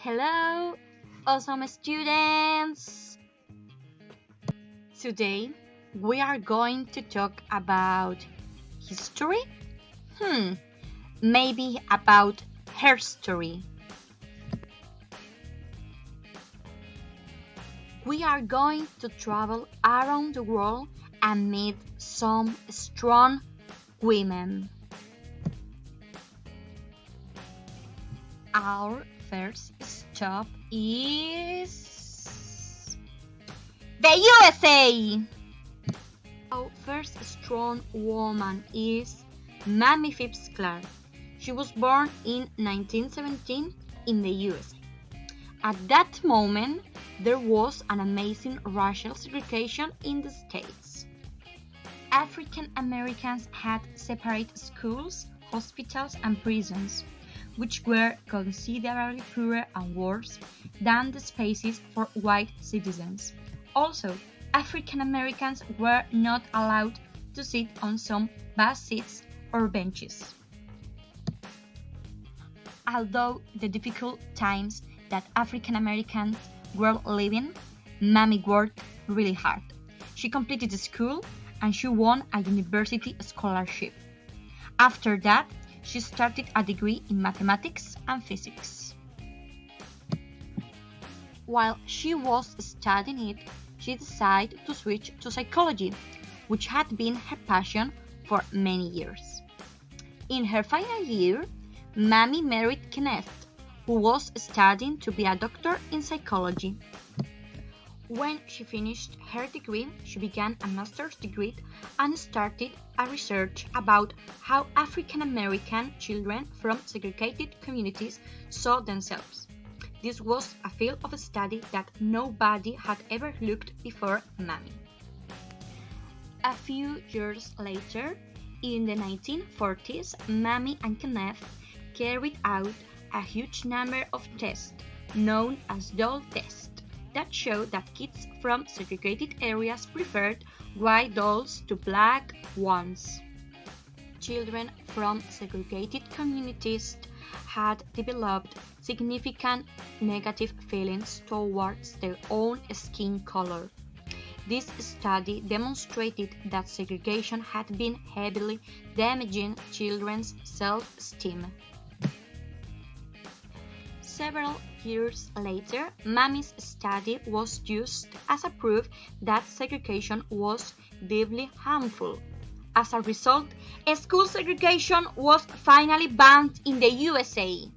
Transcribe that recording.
Hello, awesome students! Today we are going to talk about history? Maybe about her story. We are going to travel around the world and meet some strong women. Our first stop is the USA. Our first strong woman is Mamie Phipps. She was born in 1917 in the USA. At that moment, there was an amazing racial segregation in the States. African Americans had separate schools, hospitals, and prisons, which were considerably poorer and worse than the spaces for white citizens. Also, African Americans were not allowed to sit on some bus seats or benches. Although the difficult times that African Americans were living, Mamie worked really hard. She completed school and she won a university scholarship. After that, she started a degree in mathematics and physics. While she was studying it, she decided to switch to psychology, which had been her passion for many years. In her final year, Mamie married Kenneth, who was studying to be a doctor in psychology. When she finished her degree, she began a master's degree and started a research about how African American children from segregated communities saw themselves. This was a field of study that nobody had ever looked before Mamie. A few years later, in the 1940s, Mamie and Kenneth carried out a huge number of tests known as doll tests that showed that kids from segregated areas preferred white dolls to black ones. Children from segregated communities had developed significant negative feelings towards their own skin color. This study demonstrated that segregation had been heavily damaging children's self-esteem. Several years later, Mamie's study was used as a proof that segregation was deeply harmful. As a result, school segregation was finally banned in the USA.